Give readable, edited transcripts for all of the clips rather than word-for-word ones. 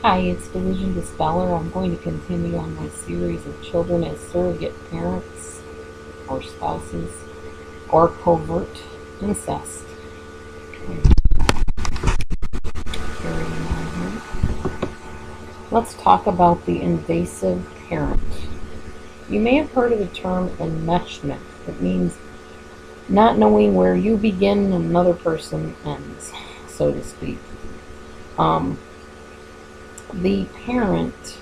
Hi, it's Delusion Dispeller. I'm going to continue on my series of children as surrogate parents or spouses or covert incest. Carrying on here. Let's talk about the invasive parent. You may have heard of the term enmeshment. It means not knowing where you begin and another person ends, so to speak. Um, the parent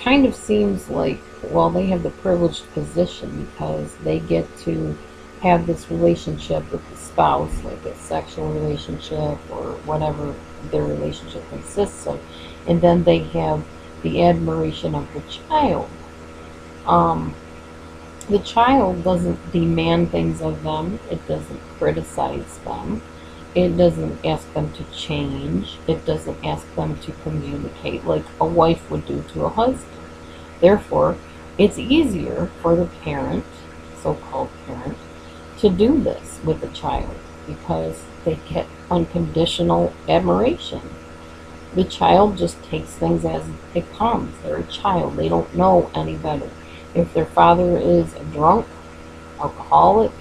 kind of seems like, well, they have the privileged position because they get to have this relationship with the spouse, like a sexual relationship or whatever their relationship consists of, and then they have the admiration of the child. Um, the child doesn't demand things of them, it doesn't criticize them, it doesn't ask them to change, it doesn't ask them to communicate like a wife would do to a husband. Therefore, it's easier for the parent, so-called parent, to do this with the child because they get unconditional admiration. The child just takes things as it comes. They're a child. They don't know any better. If their father is a drunk, alcoholic,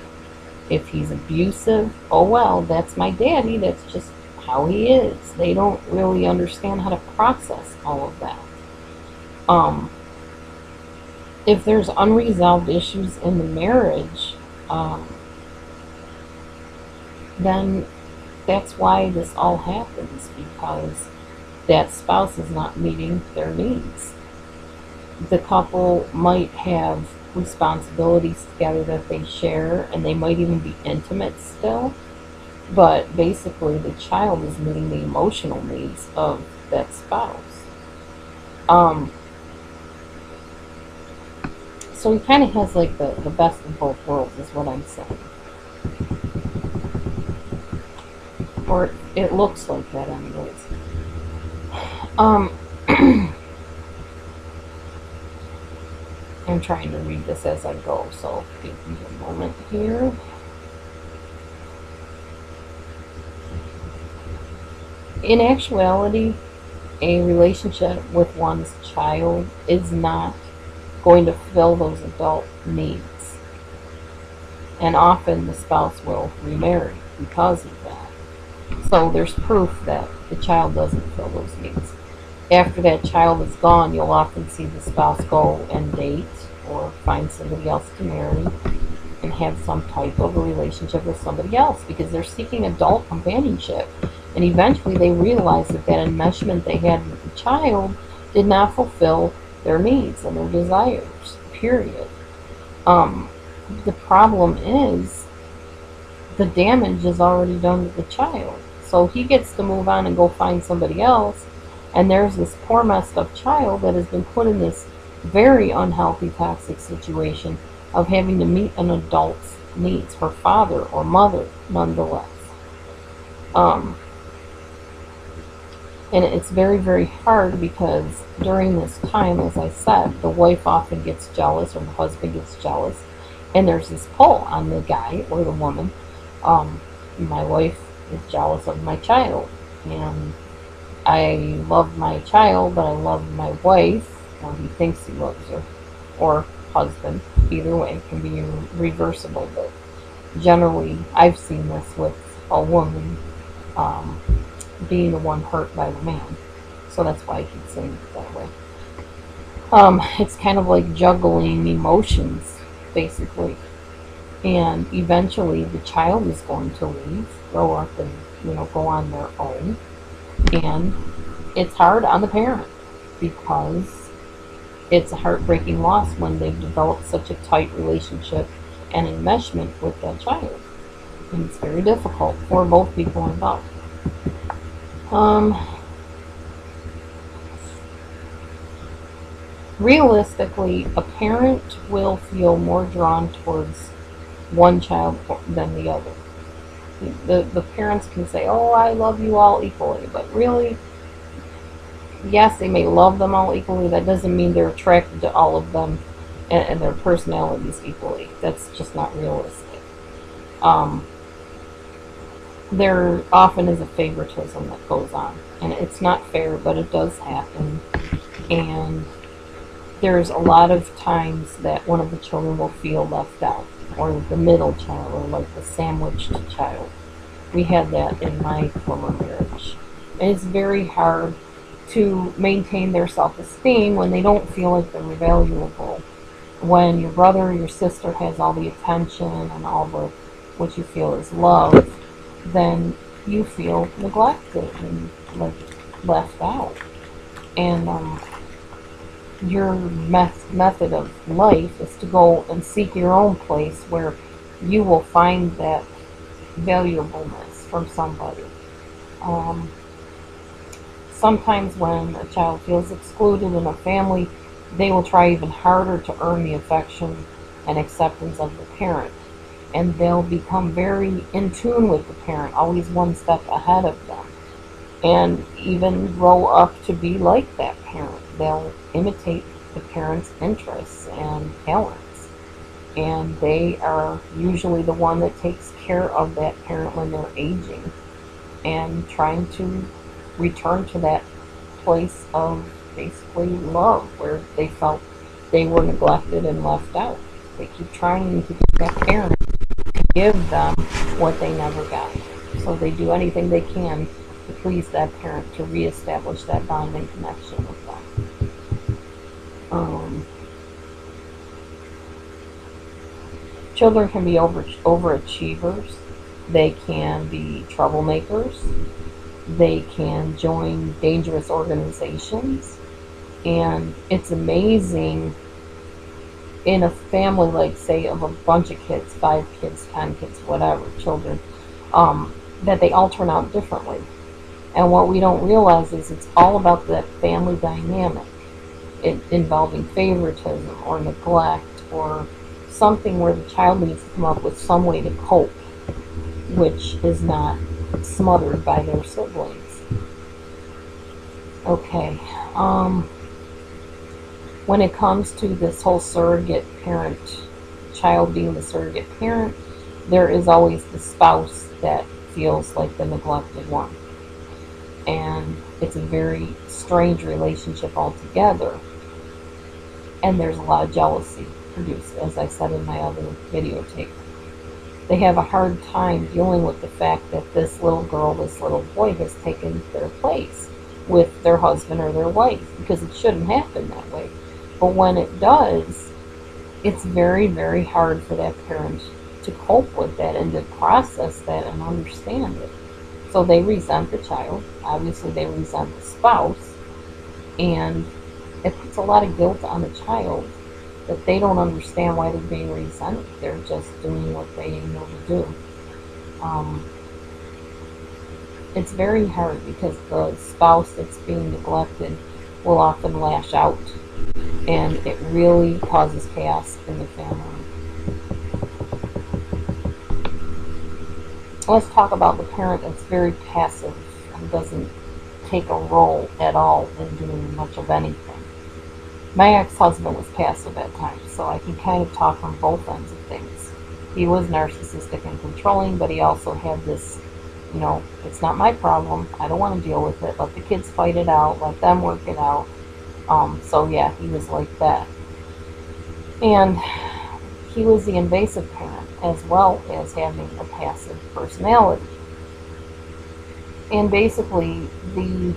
if he's abusive, oh well, that's my daddy. That's just how he is. They don't really understand how to process all of that. Um, if there's unresolved issues in the marriage, um, then that's why this all happens because that spouse is not meeting their needs. The couple might have responsibilities together that they share and they might even be intimate still, but basically the child is meeting the emotional needs of that spouse. Um, so he kind of has like the best of both worlds, is what I'm saying. Or it looks like that, anyways. Um, I'm trying to read this as I go, so give me a moment here. In actuality, a relationship with one's child is not going to fill those adult needs. And often the spouse will remarry because of that. So there's proof that the child doesn't fill those needs. After that child is gone, you'll often see the spouse go and date or find somebody else to marry and have some type of a relationship with somebody else because they're seeking adult companionship. And eventually they realize that that enmeshment they had with the child did not fulfill their needs and their desires, period. Um, the problem is the damage is already done to the child. So he gets to move on and go find somebody else. And there's this poor, messed up child that has been put in this very unhealthy, toxic situation of having to meet an adult's needs, her father or mother, nonetheless. Um, and it's very, very hard because during this time, as I said, the wife often gets jealous or the husband gets jealous. And there's this pull on the guy or the woman. My wife is jealous of my child. And I love my child, but I love my wife, or he thinks he loves her, or husband. Either way, it can be reversible, but generally, I've seen this with a woman um, being the one hurt by the man. So that's why I keep saying it that way. It's kind of like juggling emotions, basically. And eventually, the child is going to leave, grow up, and go on their own. And it's hard on the parent because it's a heartbreaking loss when they've developed such a tight relationship and enmeshment with that child. And it's very difficult for both people involved. Um, Realistically, a parent will feel more drawn towards one child than the other. The parents can say, "Oh, I love you all equally," but really, yes, they may love them all equally. That doesn't mean they're attracted to all of them and their personalities equally. That's just not realistic. Um, there often is a favoritism that goes on, and it's not fair, but it does happen. And there's a lot of times that one of the children will feel left out, or the middle child, or like the sandwiched child. We had that in my former marriage. And it's very hard to maintain their self-esteem when they don't feel like they're valuable. When your brother or your sister has all the attention and all the what you feel is love, then you feel neglected and like left out. And your method of life is to go and seek your own place where you will find that valuableness from somebody. Um, Sometimes when a child feels excluded in a family, they will try even harder to earn the affection and acceptance of the parent. And they'll become very in tune with the parent, always one step ahead of them, and even grow up to be like that parent. They'll imitate the parent's interests and talents. And they are usually the one that takes care of that parent when they're aging and trying to return to that place of basically love where they felt they were neglected and left out. They keep trying to get that parent to give them what they never got. So they do anything they can to please that parent, to reestablish that bonding connection with them. Children can be overachievers. They can be troublemakers. They can join dangerous organizations. And it's amazing in a family, like, say, of a bunch of kids, 5 kids, 10 kids, whatever, children, that they all turn out differently. And what we don't realize is it's all about that family dynamic, involving favoritism or neglect or something where the child needs to come up with some way to cope, which is not smothered by their siblings. Okay. When it comes to this whole surrogate parent, child being the surrogate parent, there is always the spouse that feels like the neglected one. And it's a very strange relationship altogether. And there's a lot of jealousy produced, as I said in my other videotape. They have a hard time dealing with the fact that this little girl, this little boy has taken their place with their husband or their wife, because it shouldn't happen that way. But when it does, it's very, very hard for that parent to cope with that and to process that and understand it. So they resent the child. Obviously, they resent the spouse. And it puts a lot of guilt on the child that they don't understand why they're being resented. They're just doing what they know to do. It's very hard because the spouse that's being neglected will often lash out, and it really causes chaos in the family. Let's talk about the parent that's very passive and doesn't take a role at all in doing much of anything. My ex-husband was passive at times, so I can kind of talk from both ends of things. He was narcissistic and controlling, but he also had this, it's not my problem. I don't want to deal with it. Let the kids fight it out. Let them work it out. So yeah, he was like that. And he was the invasive parent, as well as having a passive personality. And basically, the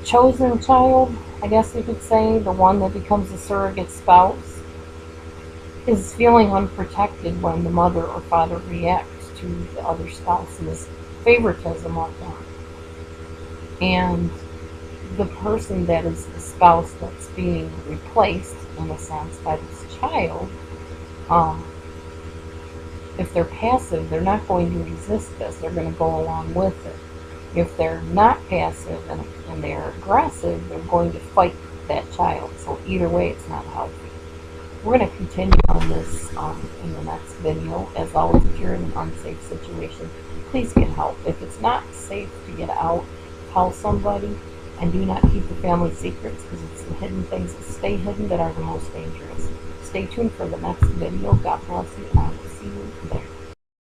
chosen child, I guess you could say, the one that becomes a surrogate spouse, is feeling unprotected when the mother or father reacts to the other spouse's favoritism of them. And the person that is the spouse that's being replaced, in a sense, by this child, if they're passive, they're not going to resist this. They're going to go along with it. If they're not passive and they're aggressive, they're going to fight that child. So either way, it's not healthy. We're going to continue on this in the next video. As always, if you're in an unsafe situation, please get help. If it's not safe to get out, tell somebody, and do not keep the family secrets, because it's the hidden things that stay hidden that are the most dangerous. Stay tuned for the next video. God bless you all.